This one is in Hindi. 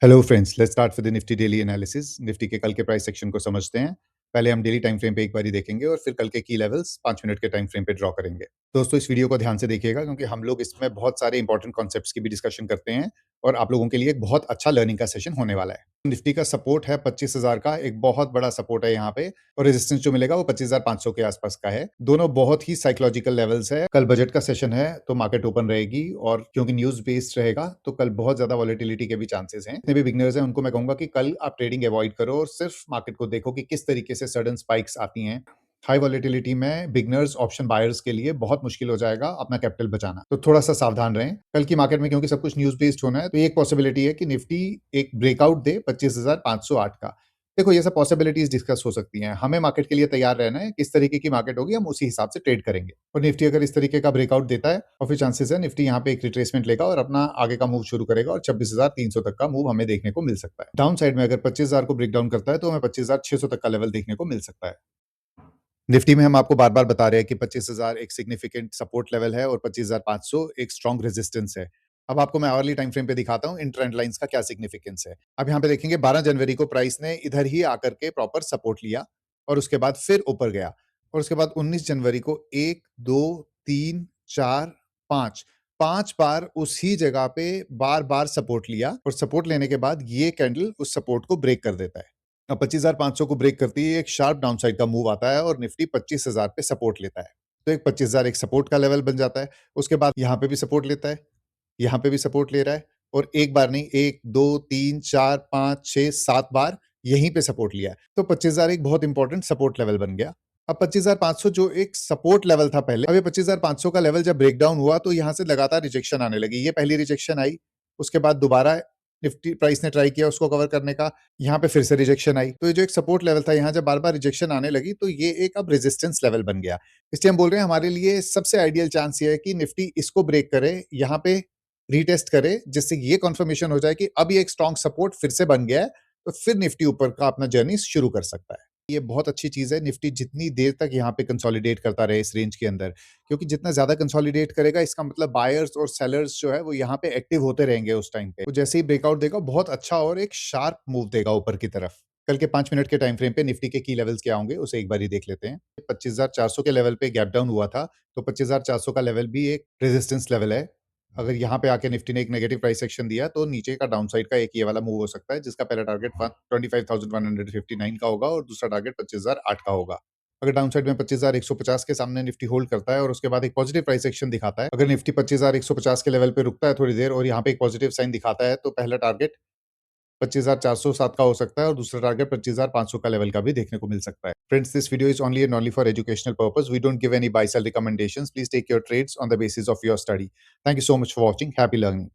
Hello friends, let's start with the Nifty daily analysis. Nifty के कल के प्राइस सेक्शन को समझते हैं। पहले हम डेली टाइम फ्रेम पे एक बारी देखेंगे और फिर कल के की लेवल्स 5 मिनट के टाइम फ्रेम पे ड्रॉ करेंगे। दोस्तों, इस वीडियो को ध्यान से देखिएगा क्योंकि हम लोग इसमें बहुत सारे इंपॉर्टेंट कॉन्सेप्ट्स की भी डिस्कशन करते हैं और आप लोगों के लिए एक बहुत अच्छा लर्निंग का सेशन होने वाला है। निफ्टी का सपोर्ट है 25,000 का, एक बहुत बड़ा सपोर्ट है यहाँ पे, और रेजिस्टेंस जो मिलेगा वो 25,500 के आसपास का है। दोनों बहुत ही साइकोलॉजिकल लेवल्स है। कल बजट का सेशन है तो मार्केट ओपन रहेगी और क्योंकि न्यूज बेस्ड रहेगा तो कल बहुत ज्यादा वॉलेटिलिटी के भी चांसेस हैं। जितने भी बिगनर्स हैं उनको मैं कहूंगा कि कल आप ट्रेडिंग अवॉइड करो और सिर्फ मार्केट को देखो कि किस तरीके से सडन स्पाइक्स आती हैं। हाई वॉलेटिलिटी में बिगनर्स ऑप्शन बायर्स के लिए बहुत मुश्किल हो जाएगा अपना कैपिटल बचाना, तो थोड़ा सा सावधान रहें कल की मार्केट में, क्योंकि सब कुछ न्यूज बेस्ड होना है। तो एक पॉसिबिलिटी है कि निफ्टी एक ब्रेकआउट दे 25,508 का। देखो, ये सब पॉसिबिलिटीज डिस्कस हो सकती हैं, हमें मार्केट के लिए तैयार रहना है। किस तरीके की मार्केट होगी हम उसी हिसाब से ट्रेड करेंगे। और निफ्टी अगर इस तरीके का ब्रेकआउट देता है और फिर चांसेस है निफ्टी यहाँ पे एक रिट्रेसमेंट लेगा और अपना आगे का मूव शुरू करेगा और 26,300 तक का मूव हमें देखने को मिल सकता है। डाउन साइड में अगर 25,000 को ब्रेक डाउन करता है तो हमें 25,600 तक का लेवल देखने को मिल सकता है। निफ्टी में हम आपको बार-बार बता रहे हैं कि 25,000 एक सिग्निफिकेंट सपोर्ट लेवल है और 25,500 एक स्ट्रॉन्ग रेजिस्टेंस है। अब आपको मैं आवरली टाइम फ्रेम पे दिखाता हूँ इन ट्रेंड लाइंस का क्या सिग्निफिकेंस है। अब यहाँ पे देखेंगे 12 जनवरी को प्राइस ने इधर ही आकर के प्रॉपर सपोर्ट लिया और उसके बाद फिर ऊपर गया और उसके बाद 19 जनवरी को 1, 2, 3, 4, 5 5 बार उसी जगह पे बार-बार सपोर्ट लिया और सपोर्ट लेने के बाद ये कैंडल उस सपोर्ट को ब्रेक कर देता है। अब 25,500 को ब्रेक करती है, एक शार्प डाउनसाइड का मूव आता है और निफ्टी 25,000 पे सपोर्ट लेता है। तो एक 25,000 एक सपोर्ट का लेवल बन जाता है। उसके बाद यहाँ पे भी सपोर्ट लेता है, यहाँ पे भी सपोर्ट ले रहा है और एक बार नहीं, 1, 2, 3, 4, 5, 6, 7 बार यहीं पे सपोर्ट लिया है। तो 25,000 एक बहुत इंपॉर्टेंट सपोर्ट लेवल बन गया। अब 25,500 जो एक सपोर्ट लेवल था पहले, अब ये 25,500 का लेवल जब ब्रेकडाउन हुआ तो यहाँ से लगातार रिजेक्शन आने लगी। ये पहली रिजेक्शन आई, उसके बाद दोबारा निफ्टी प्राइस ने ट्राई किया उसको कवर करने का, यहाँ पे फिर से रिजेक्शन आई। तो ये जो एक सपोर्ट लेवल था, यहाँ जब बार-बार रिजेक्शन आने लगी तो ये एक अब रेजिस्टेंस लेवल बन गया। इसलिए हम बोल रहे हैं हमारे लिए सबसे आइडियल चांस ये है कि निफ्टी इसको ब्रेक करे, यहाँ पे रीटेस्ट करे, जिससे ये कंफर्मेशन हो जाए कि अब ये एक स्ट्रॉन्ग सपोर्ट फिर से बन गया है, तो फिर निफ्टी ऊपर का अपना जर्नी शुरू कर सकता है। ये बहुत अच्छी चीज है, निफ्टी जितनी देर तक यहाँ पे कंसोलिडेट करता रहे इस रेंज के अंदर, क्योंकि जितना ज्यादा कंसोलिडेट करेगा इसका मतलब बायर्स और सेलर्स जो है वो यहाँ पे एक्टिव होते रहेंगे उस टाइम पे। तो जैसे ही ब्रेकआउट देगा बहुत अच्छा और एक शार्प मूव देगा ऊपर की तरफ। कल के 5 मिनट के टाइम फ्रेम पे निफ्टी के की लेवल्स क्या होंगे उसे एक बार ही देख लेते हैं। 25,400 के लेवल पे गैप डाउन हुआ था, तो 25,400 का लेवल भी एक रेजिस्टेंस लेवल है। अगर यहाँ पे आके निफ्टी ने एक नेगेटिव प्राइस एक्शन दिया तो नीचे का डाउनसाइड का एक ये वाला मूव हो सकता है, जिसका पहला टारगेट 25,159 का होगा और दूसरा टारगेट 25,008 का होगा। अगर डाउनसाइड में 25,150 के सामने निफ्टी होल्ड करता है और उसके बाद एक पॉजिटिव प्राइस एक्शन दिखाता है, अगर निफ्टी 25,150 के लेवल पे रुकता है थोड़ी देर और यहाँ पे एक पॉजिटिव साइन दिखाता है, तो पहला टारगेट 25,407 का हो सकता है और दूसरा टारगेट 25,500 का लेवल का भी देखने को मिल सकता है। Friends, this video is only and only for educational purpose. We don't give any buy sell recommendations. Please take your trades on the basis of your study. Thank you so much for watching. Happy learning.